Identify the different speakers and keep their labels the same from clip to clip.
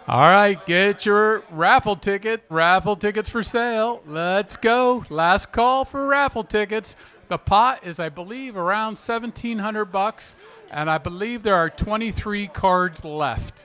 Speaker 1: All right, get your raffle ticket. Raffle tickets for sale. Let's go. Last call for raffle tickets. The pot is, I believe, around 1,700 bucks, and I believe there are 23 cards left.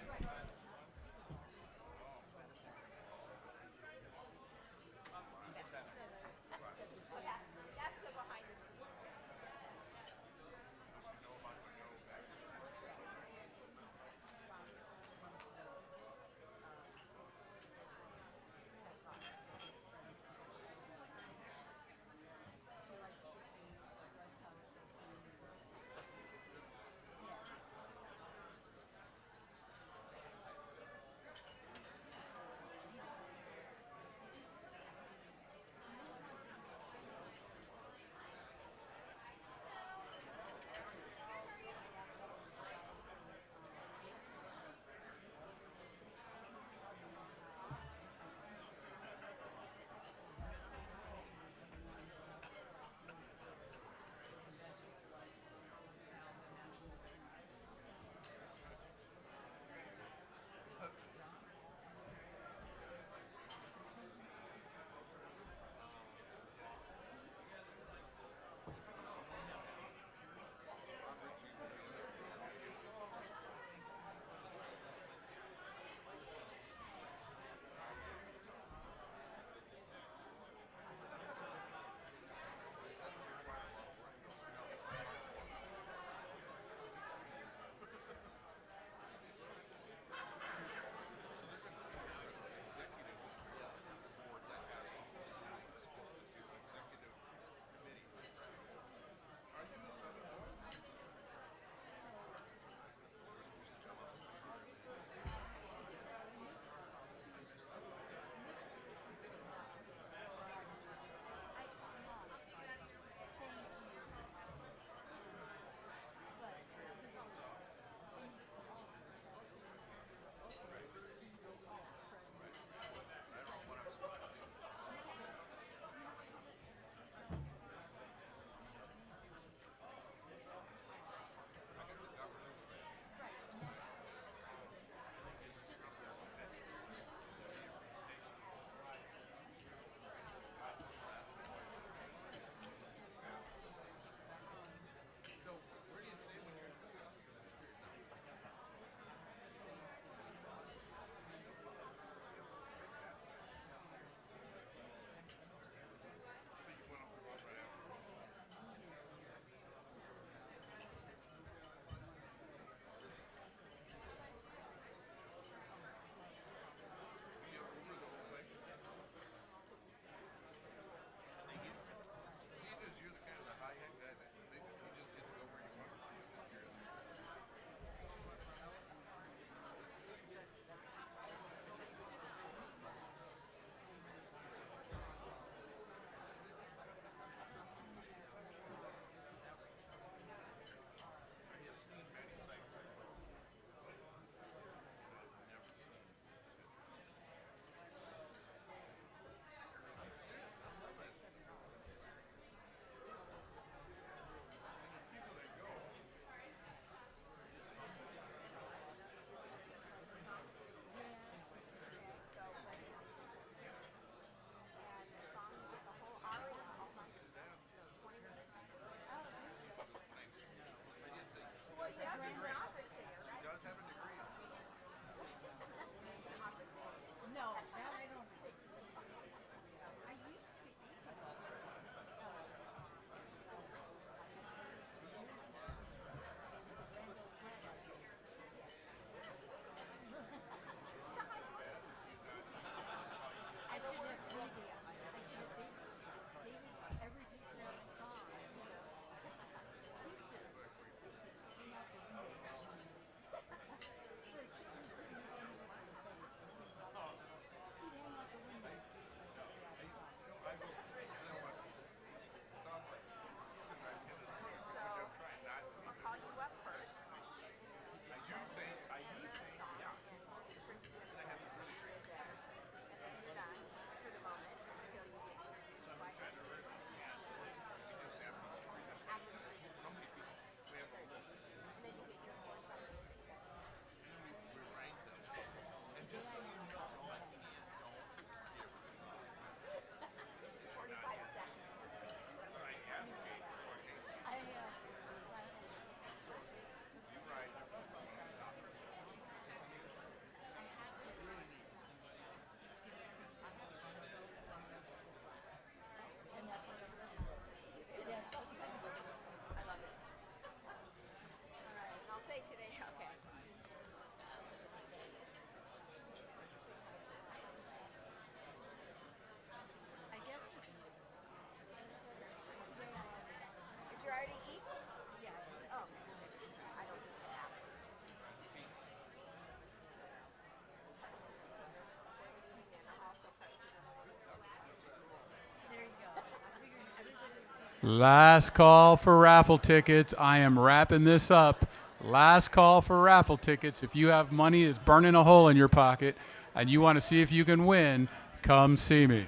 Speaker 1: Last call for raffle tickets. I am wrapping this up. Last call for raffle tickets. If you have money that's burning a hole in your pocket and you want to see if you can win, come see me.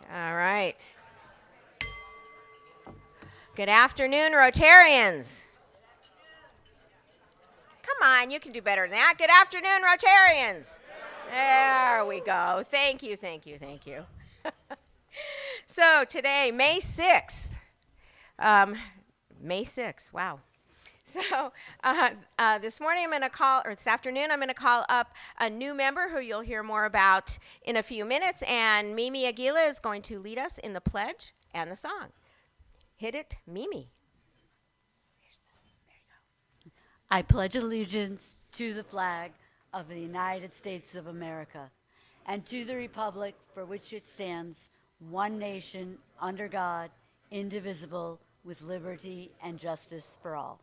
Speaker 2: All right. Good afternoon, Rotarians. Come on, you can do better than that. Good afternoon, Rotarians. There we go. Thank you, thank you, thank you. So today, May 6th. May 6th, wow. So this morning I'm going to call, or this afternoon I'm going to call up a new member who you'll hear more about in a few minutes, and Mimi Aguila is going to lead us in the pledge and the song. Hit it, Mimi. There you go.
Speaker 3: I pledge allegiance to the flag of the United States of America and to the republic for which it stands, one nation, under God, indivisible, with liberty and justice for all.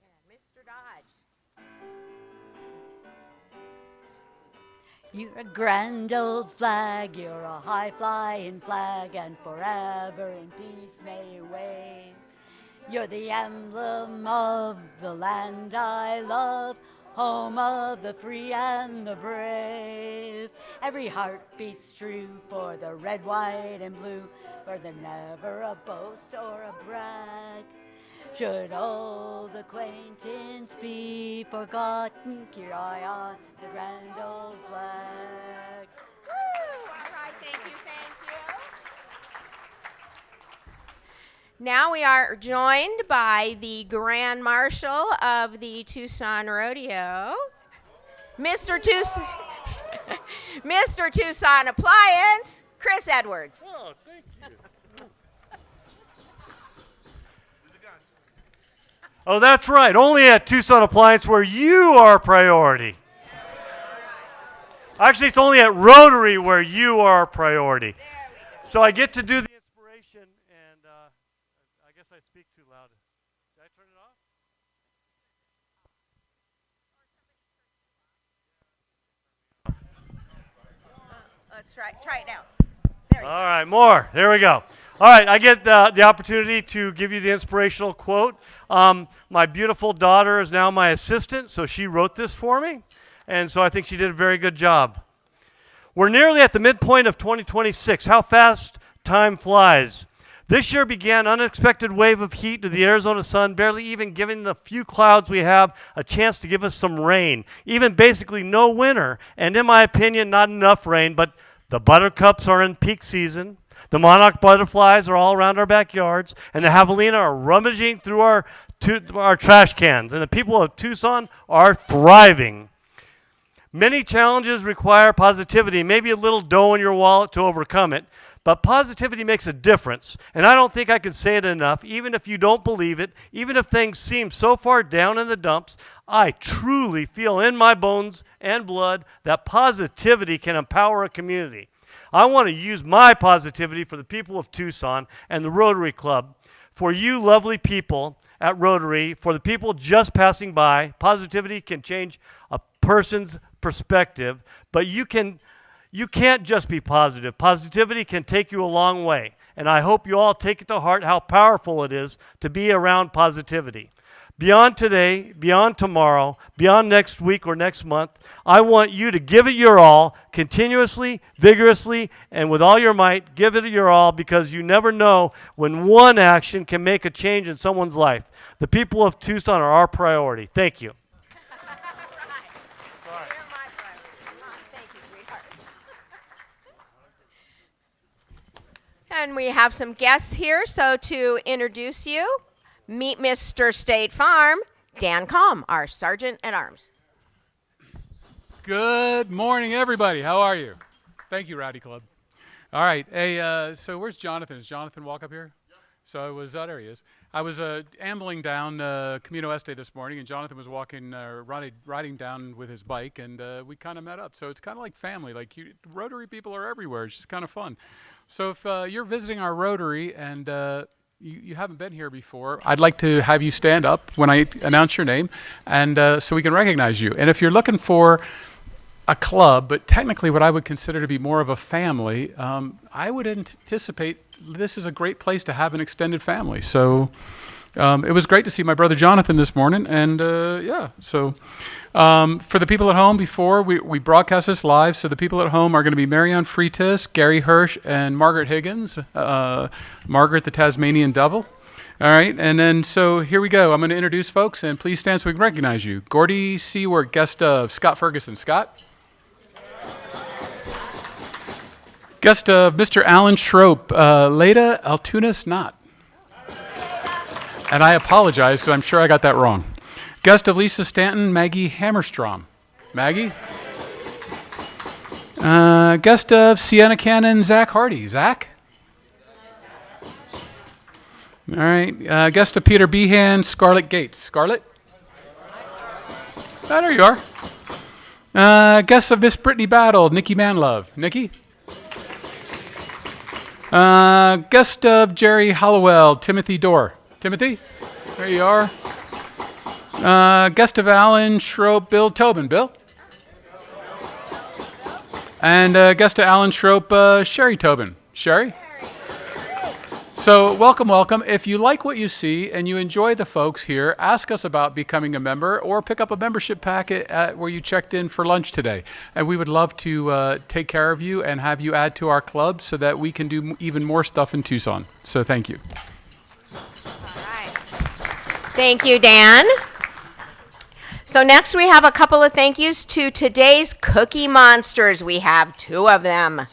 Speaker 2: Yeah, Mr. Dodge.
Speaker 3: You're a grand old flag, you're a high-flying flag, and forever in peace may you wave. You're the emblem of the land I love, home of the free and the brave. Every heart beats true for the red, white, and blue, for the never a boast or a brag. Should old acquaintance be forgotten, keep your eye on the grand old flag.
Speaker 2: Woo! All right, thank you, thank you. Now we are joined by the Grand Marshal of the Tucson Rodeo, Mr. Tucson, Mr. Tucson Appliance, Chris Edwards.
Speaker 4: Oh, thank you. Oh, that's right. Only at Tucson Appliance where you are a priority. Actually, it's only at Rotary where you are a priority. So I get to do the inspiration, and I guess I speak too loud. Did I turn it off?
Speaker 2: Let's try it now. There you
Speaker 4: All right, more. There we go. All right, I get the opportunity to give you the inspirational quote. My beautiful daughter is now my assistant, so she wrote this for me, and so I think she did a very good job. We're nearly at the midpoint of 2026. How fast time flies. This year began an unexpected wave of heat to the Arizona sun, barely even giving the few clouds we have a chance to give us some rain. Even basically no winter, and in my opinion, not enough rain, but the buttercups are in peak season. The monarch butterflies are all around our backyards, and the javelina are rummaging through our trash cans, and the people of Tucson are thriving. Many challenges require positivity, maybe a little dough in your wallet to overcome it, but positivity makes a difference, and I don't think I can say it enough. Even if you don't believe it, even if things seem so far down in the dumps, I truly feel in my bones and blood that positivity can empower a community. I want to use my positivity for the people of Tucson and the Rotary Club, for you lovely people at Rotary, for the people just passing by. Positivity can change a person's perspective, but you can't just be positive. Positivity can take you a long way, and I hope you all take it to heart how powerful it is to be around positivity. Beyond today, beyond tomorrow, beyond next week or next month, I want you to give it your all, continuously, vigorously, and with all your might. Give it your all, because you never know when one action can make a change in someone's life. The people of Tucson are our priority. Thank you.
Speaker 2: And we have some guests here, so to introduce you, meet Mr. State Farm, Dan Calm, our Sergeant at Arms.
Speaker 1: Good morning, everybody. How are you? Thank you, Rowdy Club. All right. Hey, so where's Jonathan? Is Jonathan walk up here? So it was, there he is. I was ambling down Camino Este this morning, and Jonathan was riding down with his bike, and we kind of met up. So it's kind of like family. Like Rotary people are everywhere. It's just kind of fun. So if you're visiting our Rotary and you haven't been here before, I'd like to have you stand up when I announce your name, and so we can recognize you. And if you're looking for a club, but technically what I would consider to be more of a family, I would anticipate this is a great place to have an extended family. So it was great to see my brother Jonathan this morning, and so for the people at home, before we broadcast this live, so the people at home are going to be Marianne Freitas, Gary Hirsch, and Margaret Higgins, Margaret the Tasmanian Devil. All right, and then so here we go. I'm going to introduce folks, and please stand so we can recognize you. Gordy Seward, guest of Scott Ferguson. Scott? Guest of Mr. Alan Schroep, Leda Altunas Knott. And I apologize because I'm sure I got that wrong. Guest of Lisa Stanton, Maggie Hammerstrom. Maggie? Guest of Sienna Cannon, Zach Hardy. Zach? All right. Guest of Peter Behan, Scarlett Gates. Scarlett? Oh, there you are. Guest of Miss Brittany Battle, Nikki Manlove. Nikki? Guest of Jerry Hollowell, Timothy Dorr. Timothy? There you are. Guest of Alan Schroep, Bill Tobin. Bill? And guest of Alan Schroep, Sherry Tobin. Sherry? So welcome, welcome. If you like what you see and you enjoy the folks here, ask us about becoming a member or pick up a membership packet at where you checked in for lunch today. And we would love to take care of you and have you add to our club so that we can do even more stuff in Tucson. So thank you.
Speaker 2: All right. Thank you, Dan. So next we have a couple of thank yous to today's Cookie Monsters. We have 2 of them.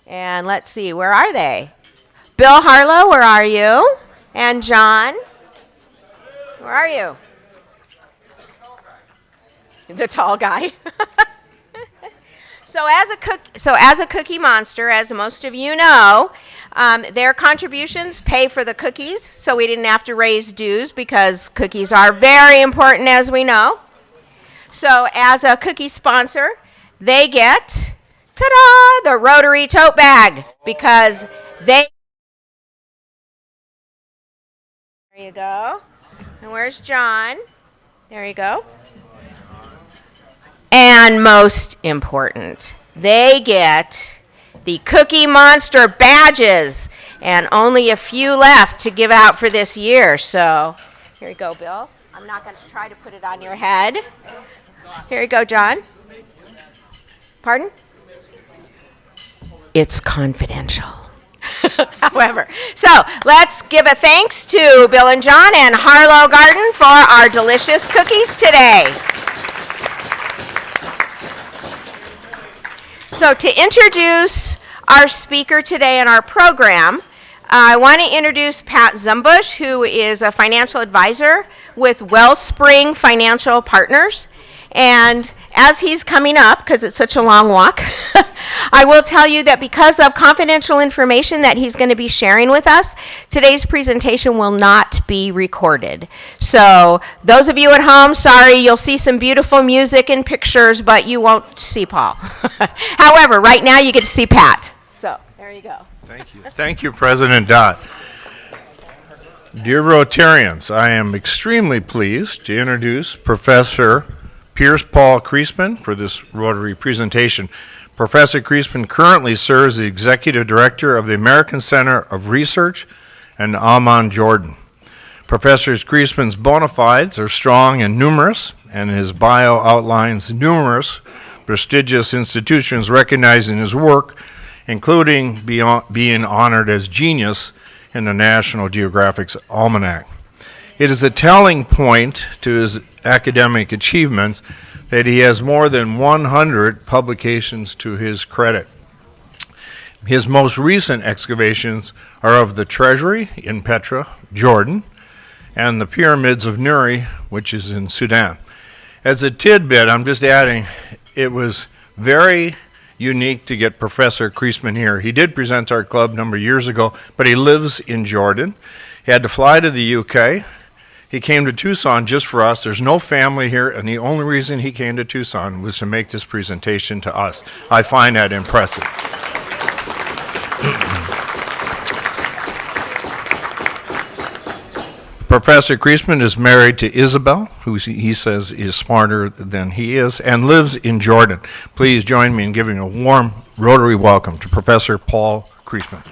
Speaker 2: And let's see, where are they? Bill Harlow, where are you? And John, where are you? The tall guy. So as a Cookie Monster, as most of you know, their contributions pay for the cookies, so we didn't have to raise dues because cookies are very important, as we know. So as a cookie sponsor, they get, ta-da, the Rotary tote bag, because they... There you go. And where's John? There you go. And most important, they get the Cookie Monster badges, and only a few left to give out for this year. So here you go, Bill. I'm not going to try to put it on your head. Here you go, John. Pardon? It's confidential. However, so let's give a thanks to Bill and John and Harlow Garden for our delicious cookies today. So to introduce our speaker today in our program, I want to introduce Pat Zumbush, who is a financial advisor with Wellspring Financial Partners. And as he's coming up, because it's such a long walk, I will tell you that because of confidential information that he's going to be sharing with us, today's presentation will not be recorded. So those of you at home, sorry, you'll see some beautiful music and pictures, but you won't see Paul. However, right now you get to see Pat. So there you go.
Speaker 5: Thank you. Thank you, President Dott. Dear Rotarians, I am extremely pleased to introduce Professor Pierce Paul Kriesman for this Rotary presentation. Professor Kriesman currently serves as the Executive Director of the American Center of Research in Amman, Jordan. Professor Kriesman's bona fides are strong and numerous, and his bio outlines numerous prestigious institutions recognizing his work, including being honored as genius in the National Geographic's Almanac. It is a telling point to his academic achievements that he has more than 100 publications to his credit. His most recent excavations are of the Treasury in Petra, Jordan, and the Pyramids of Nuri, which is in Sudan. As a tidbit, I'm just adding, it was very unique to get Professor Kriesman here. He did present our club a number of years ago, but he lives in Jordan. He had to fly to the UK. He came to Tucson just for us. There's no family here, and the only reason he came to Tucson was to make this presentation to us. I find that impressive. Professor Kriesman is married to Isabel, who he says is smarter than he is, and lives in Jordan. Please join me in giving a warm Rotary welcome to Professor Paul Kriesman.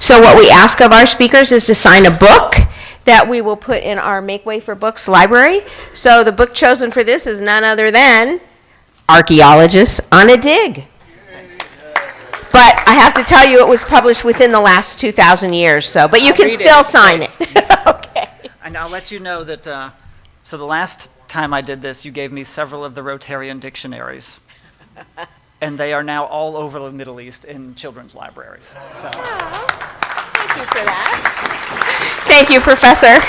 Speaker 2: So what we ask of our speakers is to sign a book that we will put in our Make Way for Books library. So the book chosen for this is none other than Archaeologists on a Dig. But I have to tell you, it was published within the last 2,000 years, so, but you can still sign it. Okay.
Speaker 6: And I'll let you know that, so the last time I did this, you gave me several of the Rotarian dictionaries. And they are now all over the Middle East in children's libraries. So.
Speaker 2: Thank you for that. Thank you, Professor.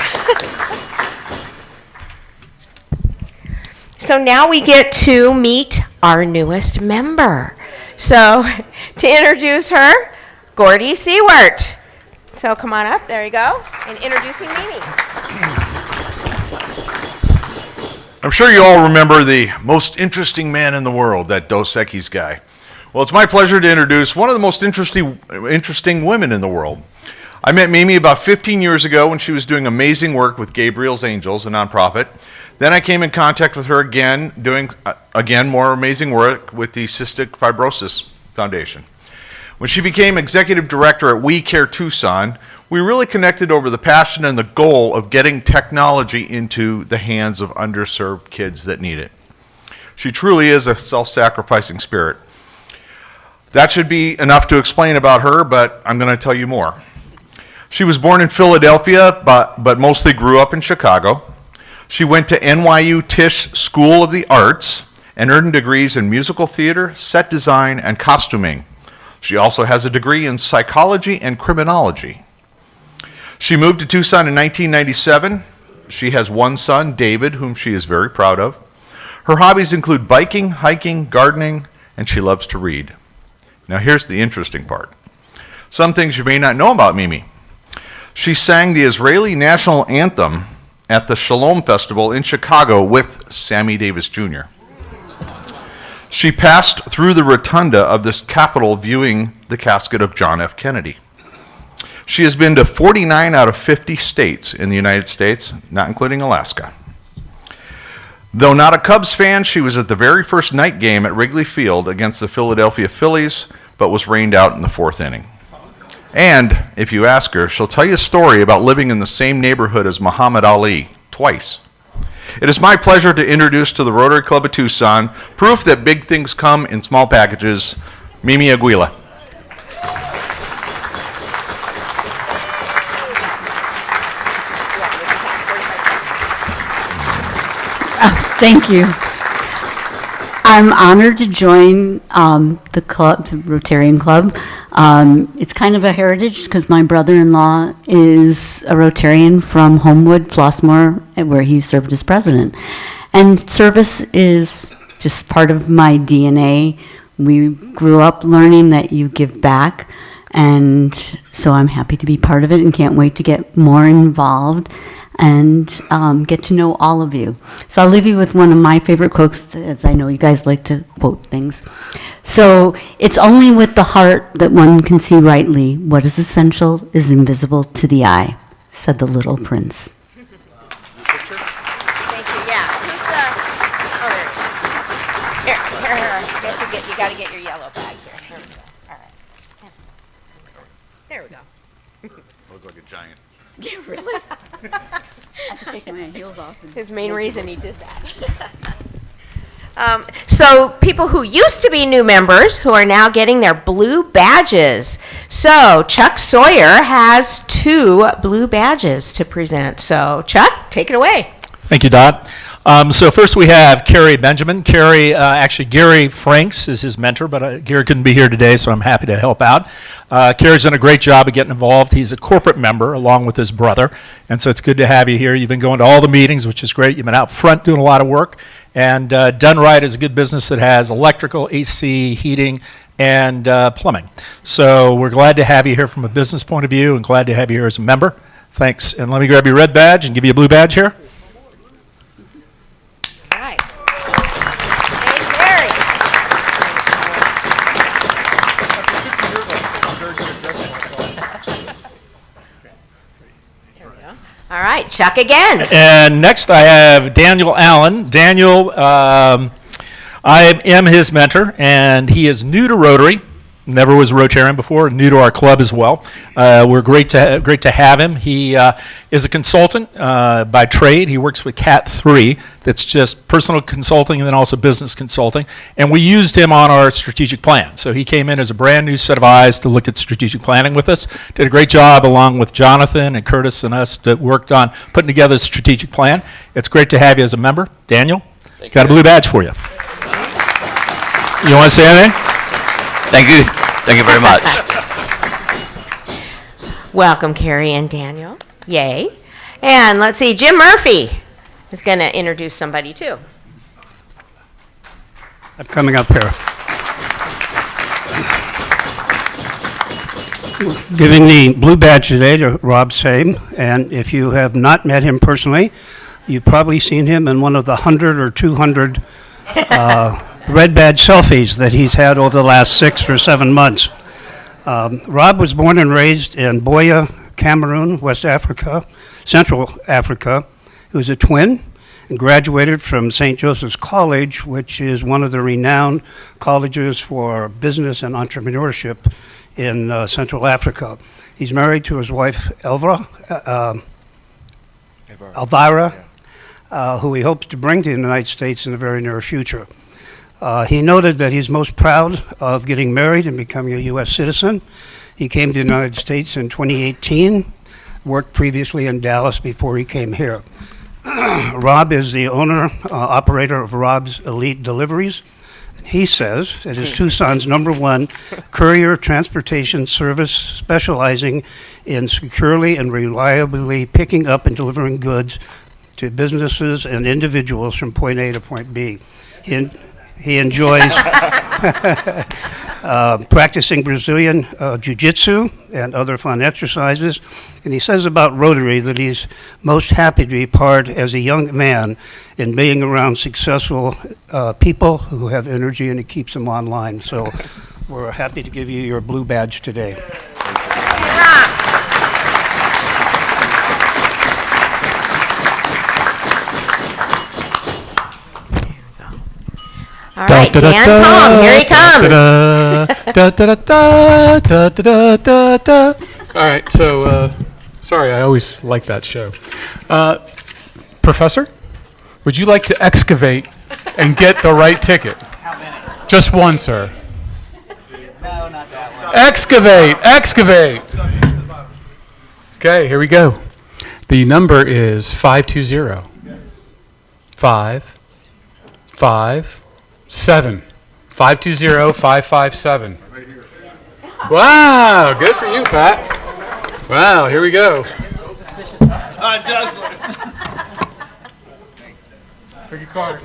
Speaker 2: So now we get to meet our newest member. So to introduce her, Gordy Sewart. So come on up, there you go, and introducing Mimi.
Speaker 5: I'm sure you all remember the most interesting man in the world, that Dos Equis guy. Well, it's my pleasure to introduce one of the most interesting women in the world. I met Mimi about 15 years ago when she was doing amazing work with Gabriel's Angels, a nonprofit. Then I came in contact with her again, doing more amazing work with the Cystic Fibrosis Foundation. When she became executive director at We Care Tucson, we really connected over the passion and the goal of getting technology into the hands of underserved kids that need it. She truly is a self-sacrificing spirit. That should be enough to explain about her, but I'm going to tell you more. She was born in Philadelphia, but mostly grew up in Chicago. She went to NYU Tisch School of the Arts and earned degrees in musical theater, set design, and costuming. She also has a degree in psychology and criminology. She moved to Tucson in 1997. She has one son, David, whom she is very proud of. Her hobbies include biking, hiking, gardening, and she loves to read. Now here's the interesting part. Some things you may not know about Mimi. She sang the Israeli national anthem at the Shalom Festival in Chicago with Sammy Davis Jr. She passed through the rotunda of this Capitol viewing the casket of John F. Kennedy. She has been to 49 out of 50 states in the United States, not including Alaska. Though not a Cubs fan, she was at the very first night game at Wrigley Field against the Philadelphia Phillies, but was rained out in the fourth inning. And if you ask her, she'll tell you a story about living in the same neighborhood as Muhammad Ali twice. It is my pleasure to introduce to the Rotary Club of Tucson proof that big things come in small packages, Mimi Aguila.
Speaker 3: Thank you. I'm honored to join the club, the Rotarian Club. It's kind of a heritage because my brother-in-law is a Rotarian from Homewood, Flossmoor, where he served as president. And service is just part of my DNA. We grew up learning that you give back, and so I'm happy to be part of it and can't wait to get more involved and get to know all of you. So I'll leave you with one of my favorite quotes, as I know you guys like to quote things. So, it's only with the heart that one can see rightly what is essential is invisible to the eye, said the little prince.
Speaker 2: Thank you, yeah. Who's the, oh, there. Here. You got to get your yellow bag here. Here we go. All right. There we go.
Speaker 5: Look like a giant.
Speaker 2: Yeah, really?
Speaker 3: I have to take my heels off.
Speaker 2: His main reason he did that. So people who used to be new members who are now getting their blue badges. So Chuck Sawyer has 2 blue badges to present. So Chuck, take it away.
Speaker 7: Thank you, Dot. So first we have Kerry Benjamin. Kerry, actually Gary Franks is his mentor, but Gary couldn't be here today, so I'm happy to help out. Kerry's done a great job of getting involved. He's a corporate member along with his brother, and so it's good to have you here. You've been going to all the meetings, which is great. You've been out front doing a lot of work, and Done Right is a good business that has electrical, AC, heating, and plumbing. So we're glad to have you here from a business point of view and glad to have you here as a member. Thanks, and let me grab your red badge and give you a blue badge here.
Speaker 2: Right. Hey, Gary. There we go. All right, Chuck again.
Speaker 7: And next I have Daniel Allen. Daniel, I am his mentor, and he is new to Rotary. never was a Rotarian before, new to our club as well. We're great to have him. He is a consultant by trade. He works with Cat 3, that's just personal consulting and then also business consulting. And we used him on our strategic plan. So he came in as a brand new set of eyes to look at strategic planning with us. Did a great job along with Jonathan and Curtis and us that worked on putting together a strategic plan. It's great to have you as a member. Daniel, got a blue badge for you. You want to say anything?
Speaker 8: Thank you. Thank you very much.
Speaker 2: Welcome, Carrie and Daniel. Yay. And let's see, Jim Murphy is going to introduce somebody too.
Speaker 9: I'm coming up here. Giving the blue badge today to Rob Same, and if you have not met him personally, you've probably seen him in one of the 100 or 200 red badge selfies that he's had over the last 6 or 7 months. Rob was born and raised in Buea, Cameroon, West Africa, Central Africa. He was a twin and graduated from St. Joseph's College, which is one of the renowned colleges for business and entrepreneurship in Central Africa. He's married to his wife, Elvira, who he hopes to bring to the United States in the very near future. He noted that he's most proud of getting married and becoming a U.S. citizen. He came to the United States in 2018, worked previously in Dallas before he came here. Rob is the owner, operator of Rob's Elite Deliveries. He says it is Tucson's #1 courier transportation service specializing in securely and reliably picking up and delivering goods to businesses and individuals from point A to point B. He enjoys practicing Brazilian jiu-jitsu and other fun exercises. And he says about Rotary that he's most happy to be part as a young man in being around successful people who have energy, and it keeps them online. So we're happy to give you your blue badge today.
Speaker 2: All right, Dan Palm, here he comes.
Speaker 1: All right, so sorry, I always like that show. Professor, would you like to excavate and get the right ticket?
Speaker 6: How many?
Speaker 1: Just one, sir.
Speaker 6: No, not that one.
Speaker 1: Excavate. Okay, here we go. The number is 520 557 520-557. Wow, good for you, Pat. Wow, here we go.
Speaker 8: It does.
Speaker 1: Pick a card.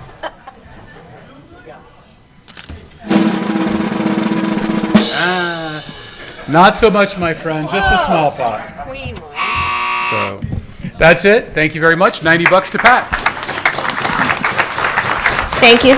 Speaker 1: Not so much, my friend, just the small pot.
Speaker 2: Queen one.
Speaker 1: So that's it. Thank you very much. $90 to Pat.
Speaker 2: Thank you.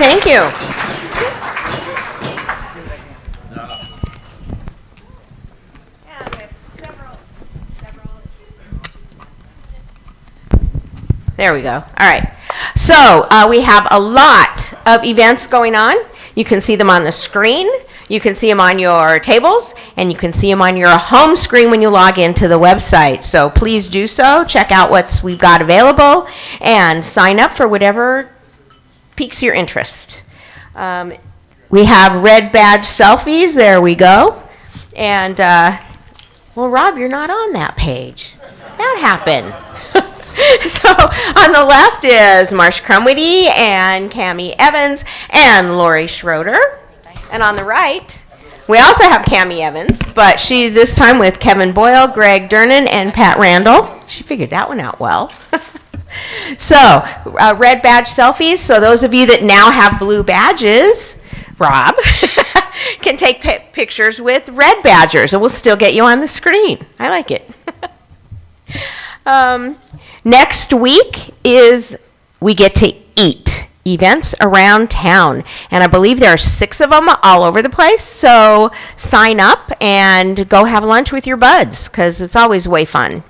Speaker 2: There we go. All right. So we have a lot of events going on. You can see them on the screen. You can see them on your tables, and you can see them on your home screen when you log into the website. So please do so. Check out what we've got available and sign up for whatever piques your interest. We have red badge selfies. There we go. And, well, Rob, you're not on that page. That happened. So on the left is Marsh Crumwitty and Cammie Evans and Lori Schroeder. And on the right, we also have Cammie Evans, but she this time with Kevin Boyle, Greg Dernan, and Pat Randall. She figured that one out well. So, red badge selfies. So those of you that now have blue badges, Rob, can take pictures with red badgers. It will still get you on the screen. I like it. Next week is we get to eat events around town. And I believe there are 6 of them all over the place. So sign up and go have lunch with your buds because it's always way fun.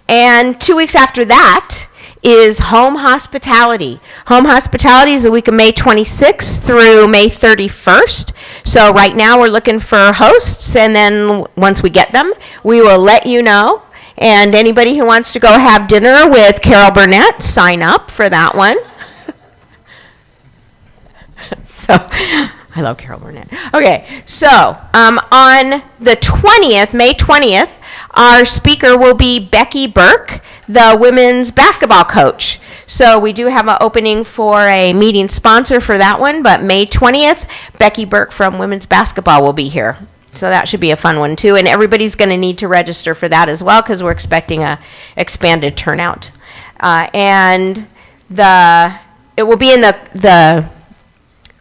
Speaker 2: And 2 weeks after that is home hospitality. Home hospitality is the week of May 26th through May 31st. So right now we're looking for hosts, and then once we get them, we will let you know. And anybody who wants to go have dinner with Carol Burnett, sign up for that one. So, I love Carol Burnett. Okay, so on the 20th, May 20th, our speaker will be Becky Burke, the women's basketball coach. So we do have an opening for a meeting sponsor for that one, but May 20th, Becky Burke from women's basketball will be here. So that should be a fun one too, and everybody's going to need to register for that as well because we're expecting a expanded turnout. And it will be in the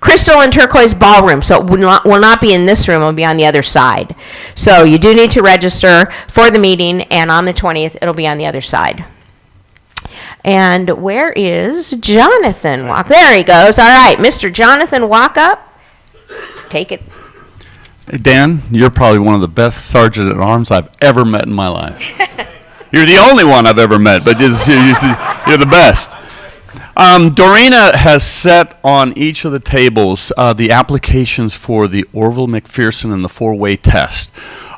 Speaker 2: crystal and turquoise ballroom, so it will not be in this room, it will be on the other side. So you do need to register for the meeting, and on the 20th, it'll be on the other side. And where is Jonathan Walk? There he goes. All right, Mr. Jonathan, walk up. Take it.
Speaker 10: Hey, Dan, you're probably one of the best sergeant at arms I've ever met in my life. You're the only one I've ever met, but you're the best. Dorena has set on each of the tables the applications for the Orville, McPherson, and the four-way test.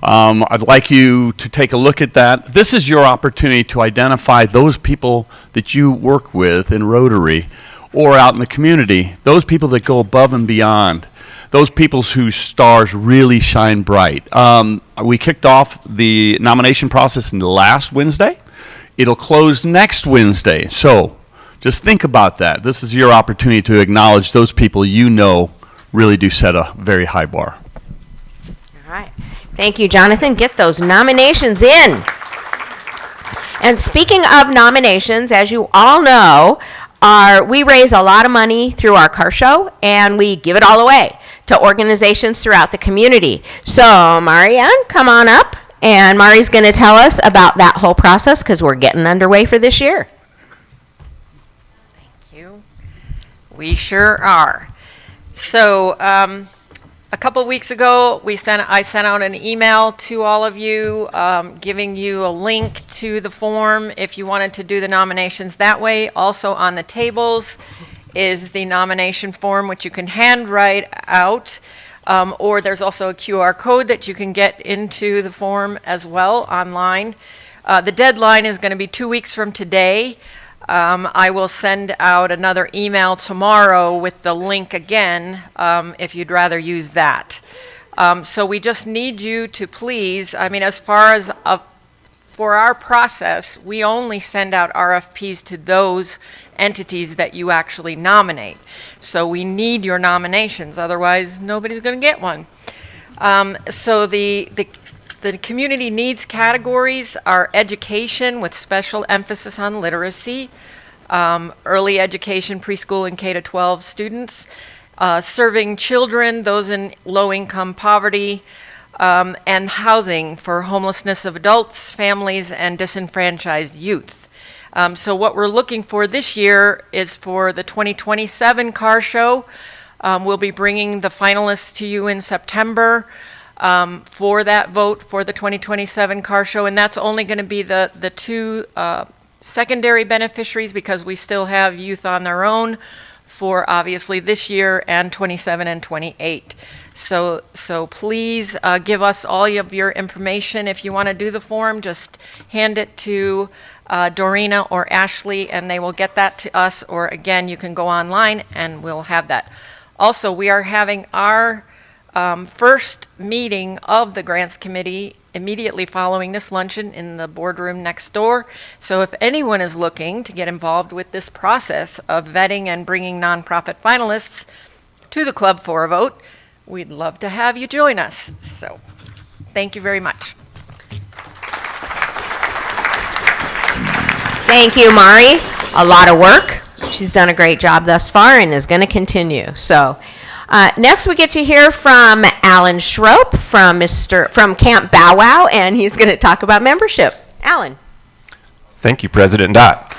Speaker 10: I'd like you to take a look at that. This is your opportunity to identify those people that you work with in Rotary or out in the community, those people that go above and beyond, those people whose stars really shine bright. We kicked off the nomination process last Wednesday. It'll close next Wednesday. So just think about that. This is your opportunity to acknowledge those people you know really do set a very high bar.
Speaker 2: All right. Thank you, Jonathan. Get those nominations in. And speaking of nominations, as you all know, we raise a lot of money through our car show, and we give it all away to organizations throughout the community. So, Marianne, come on up, and Mari's going to tell us about that whole process because we're getting underway for this year.
Speaker 11: We sure are. So a couple weeks ago, I sent out an email to all of you giving you a link to the form if you wanted to do the nominations that way. Also on the tables is the nomination form, which you can handwrite out, or there's also a QR code that you can get into the form as well online. The deadline is going to be 2 weeks from today. I will send out another email tomorrow with the link again if you'd rather use that. So we just need you to please, as far as for our process, we only send out RFPs to those entities that you actually nominate. So we need your nominations, otherwise nobody's going to get one. So the community needs categories are education with special emphasis on literacy, early education, preschool and K-12 students, serving children, those in low-income poverty, and housing for homelessness of adults, families, and disenfranchised youth. So what we're looking for this year is for the 2027 car show. We'll be bringing the finalists to you in September. For that vote for the 2027 car show, and that's only going to be the two secondary beneficiaries because we still have youth on their own for obviously this year and 27 and 28. So please give us all of your information. If you want to do the form, just hand it to Dorena or Ashley and they will get that to us, or again, you can go online and we'll have that. Also, we are having our first meeting of the Grants Committee immediately following this luncheon in the boardroom next door. So if anyone is looking to get involved with this process of vetting and bringing nonprofit finalists to the club for a vote, we'd love to have you join us. So thank you very much.
Speaker 2: Thank you, Mari. A lot of work. She's done a great job thus far and is going to continue. So next, we get to hear from Alan Schroep from Camp Bow Wow, and he's going to talk about membership. Alan.
Speaker 12: Thank you, President Dott.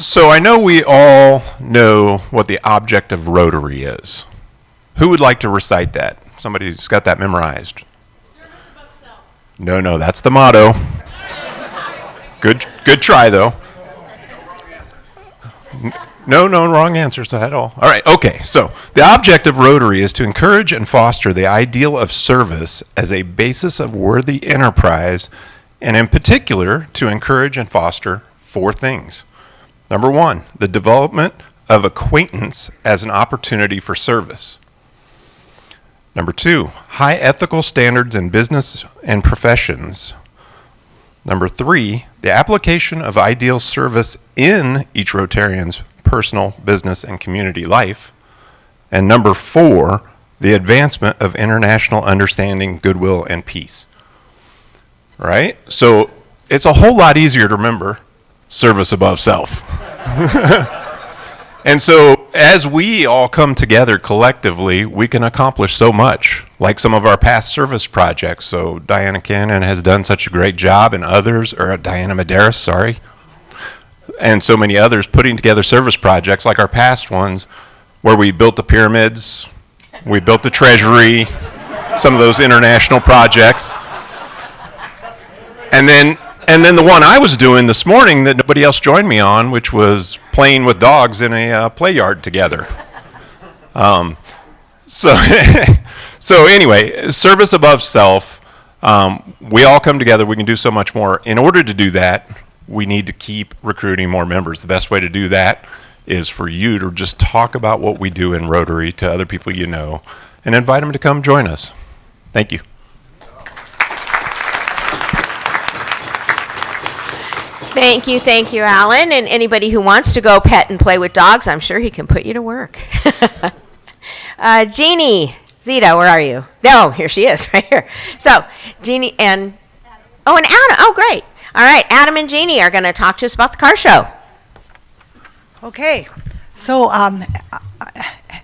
Speaker 12: So I know we all know what the object of Rotary is. Who would like to recite that? Somebody's got that memorized. No, that's the motto. Good try, though. No wrong answers at all. All right, okay. So the object of Rotary is to encourage and foster the ideal of service as a basis of worthy enterprise, and in particular, to encourage and foster 4 things. Number 1, the development of acquaintance as an opportunity for service. Number 2, high ethical standards in business and professions. Number 3, the application of ideal service in each Rotarian's personal, business, and community life. And number 4, the advancement of international understanding, goodwill, and peace. Right? So it's a whole lot easier to remember service above self. And so as we all come together collectively, we can accomplish so much, like some of our past service projects. So Diana Cannon has done such a great job, and others, or Diana Medeiros, sorry, and so many others putting together service projects like our past ones, where we built the pyramids, we built the treasury, some of those international projects. And then the one I was doing this morning that nobody else joined me on, which was playing with dogs in a play yard together. So anyway, service above self. We all come together. We can do so much more. In order to do that, we need to keep recruiting more members. The best way to do that is for you to just talk about what we do in Rotary to other people you know and invite them to come join us. Thank you.
Speaker 2: Thank you, Alan. And anybody who wants to go pet and play with dogs, I'm sure he can put you to work. Jeannie, Zita, where are you? No, here she is, right here. So, Jeannie and Adam. Oh, great. All right, Adam and Jeannie are going to talk to us about the car show.
Speaker 13: Okay. So,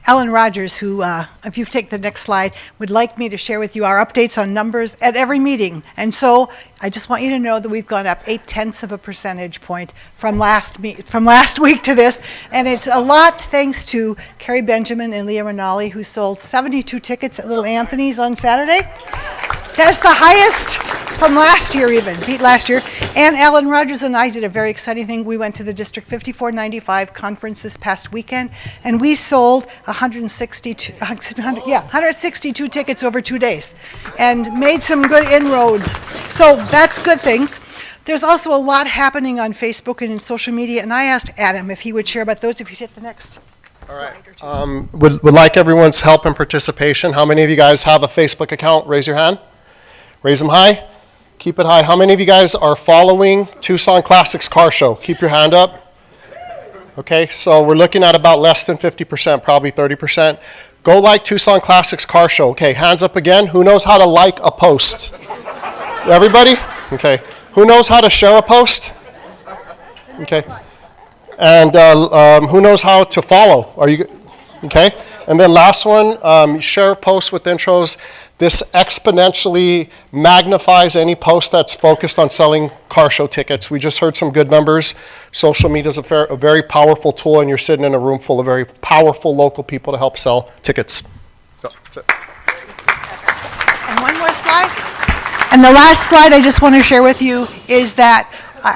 Speaker 13: Ellen Rogers, who, if you take the next slide, would like me to share with you our updates on numbers at every meeting. And so I just want you to know that we've gone up 0.8 of a percentage point from last week to this. And it's a lot thanks to Carrie Benjamin and Leah Rinaldi, who sold 72 tickets at Little Anthony's on Saturday. That's the highest from last year even, beat last year. And Alan Rogers and I did a very exciting thing. We went to the District 5495 conference this past weekend, and we sold 162 tickets over 2 days and made some good inroads. So that's good things. There's also a lot happening on Facebook and in social media, and I asked Adam if he would share about those. If you hit the next slide or two.
Speaker 14: Would like everyone's help and participation. How many of you guys have a Facebook account? Raise your hand. Raise them high. Keep it high. How many of you guys are following Tucson Classics Car Show? Keep your hand up. Okay, so we're looking at about less than 50%, probably 30%. Go like Tucson Classics Car Show. Okay, hands up again. Who knows how to like a post? Everybody? Okay. Who knows how to share a post? Okay. And who knows how to follow? Are you okay? And then last one, share posts with intros. This exponentially magnifies any post that's focused on selling car show tickets. We just heard some good numbers. Social media is a very powerful tool, and you're sitting in a room full of very powerful local people to help sell tickets. So, that's it.
Speaker 13: And one more slide. And the last slide I just want to share with you is that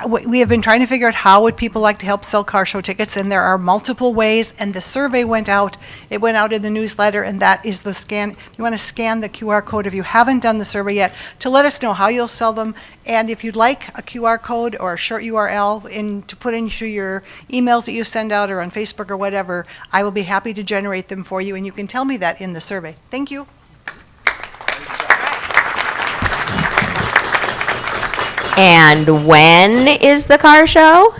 Speaker 13: we have been trying to figure out how would people like to help sell car show tickets, and there are multiple ways, and the survey went out. It went out in the newsletter, and that is the scan. You want to scan the QR code if you haven't done the survey yet to let us know how you'll sell them, and if you'd like a QR code or a short URL to put into your emails that you send out or on Facebook or whatever, I will be happy to generate them for you, and you can tell me that in the survey. Thank you.
Speaker 2: And when is the car show?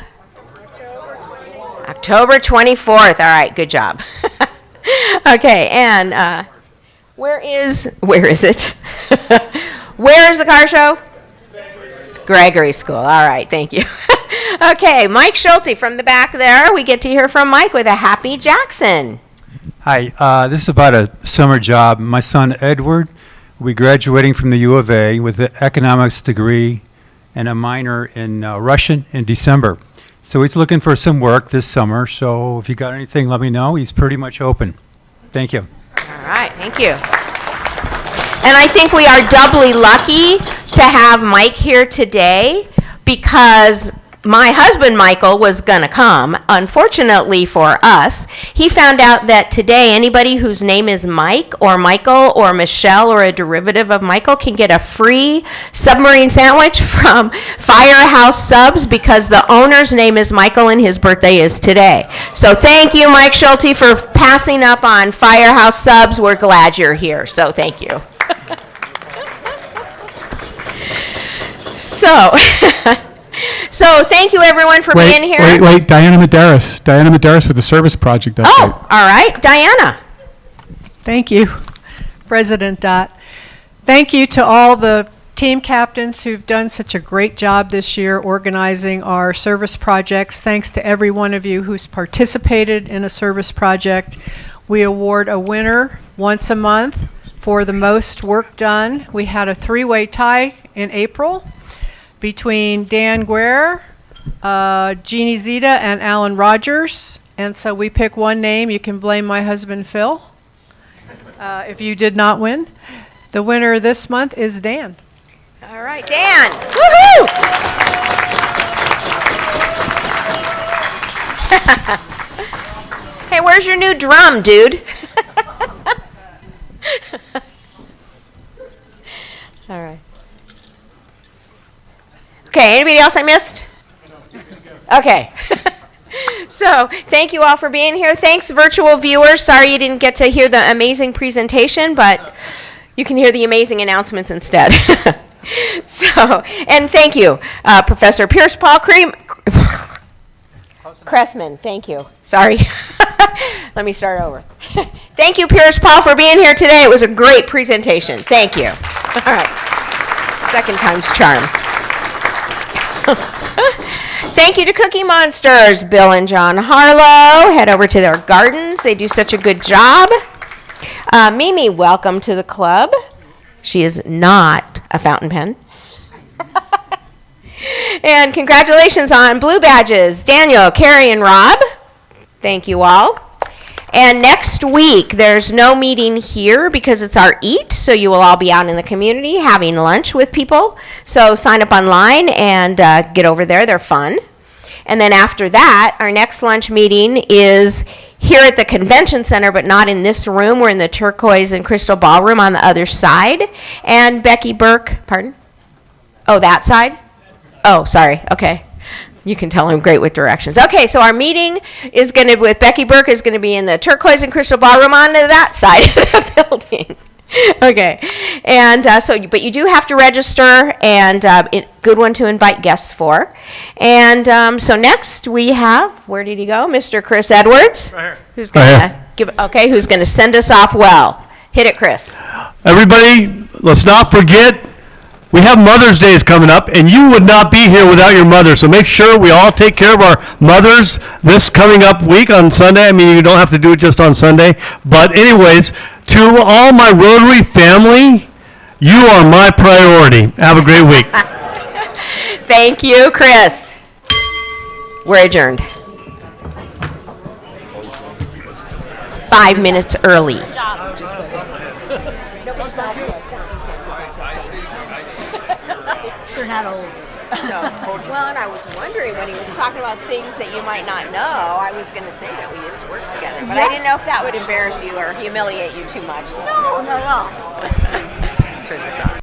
Speaker 2: October 24th. All right, good job. Okay, and where is it? Where is the car show? Gregory School. All right, thank you. Okay, Mike Schulte from the back there. We get to hear from Mike with a Happy Jackson.
Speaker 15: Hi, this is about a summer job. My son Edward will be graduating from the U of A with an economics degree and a minor in Russian in December. So he's looking for some work this summer, so if you got anything, let me know. He's pretty much open. Thank you.
Speaker 2: All right, thank you. And I think we are doubly lucky to have Mike here today because my husband Michael was gonna come. Unfortunately for us, he found out that today anybody whose name is Mike or Michael or Michelle or a derivative of Michael can get a free submarine sandwich from Firehouse Subs because the owner's name is Michael and his birthday is today. So thank you, Mike Schulte, for passing up on Firehouse Subs. We're glad you're here, so thank you. So thank you everyone for being here.
Speaker 1: Wait, Diana Medeiros for the service project update.
Speaker 2: Oh, all right, Diana.
Speaker 16: Thank you, President Dot. Thank you to all the team captains who've done such a great job this year organizing our service projects. Thanks to every one of you who's participated in a service project. We award a winner once a month for the most work done. We had a three-way tie in April between Dan Guerre, Jeannie Zita, and Alan Rogers. And so we pick one name. You can blame my husband, Phil, if you did not win. The winner this month is Dan.
Speaker 2: All right, Dan. Woohoo! Hey, where's your new drum, dude? All right. Okay, anybody else I missed? Okay. So, thank you all for being here. Thanks, virtual viewers. Sorry you didn't get to hear the amazing presentation, but you can hear the amazing announcements instead. So, and thank you, Professor Pierce Paul Cressman. Thank you. Sorry. Let me start over. Thank you, Pierce Paul, for being here today. It was a great presentation. Thank you. All right. Second time's charm. Thank you to Cookie Monsters, Bill and John Harlow. Head over to their gardens. They do such a good job. Mimi, welcome to the club. She is not a fountain pen. And congratulations on blue badges, Daniel, Carrie, and Rob. Thank you all. And next week, there's no meeting here because it's our EAT, so you will all be out in the community having lunch with people. So sign up online and get over there. They're fun. And then after that, our next lunch meeting is here at the convention center, but not in this room. We're in the turquoise and crystal ballroom on the other side. And Becky Burke, pardon? Oh, that side? Oh, sorry. Okay. You can tell I'm great with directions. Okay, so our meeting is going to, with Becky Burke, is going to be in the turquoise and crystal ballroom on that side of the building. Okay, and but you do have to register, and good one to invite guests for. And so next we have, where did he go? Mr. Chris Edwards, who's going to who's going to send us off well. Hit it, Chris.
Speaker 4: Everybody, let's not forget, we have Mother's Day is coming up, and you would not be here without your mother. So make sure we all take care of our mothers this coming up week on Sunday. I mean, you don't have to do it just on Sunday. But anyways, to all my Rotary family, you are my priority. Have a great week.
Speaker 2: Thank you, Chris. We're adjourned. 5 minutes early.
Speaker 3: They're not old.
Speaker 2: Well, and I was wondering when he was talking about things that you might not know, I was going to say that we used to work together, but I didn't know if that would embarrass you or humiliate you too much.
Speaker 3: No, not at all.
Speaker 2: Turn this on.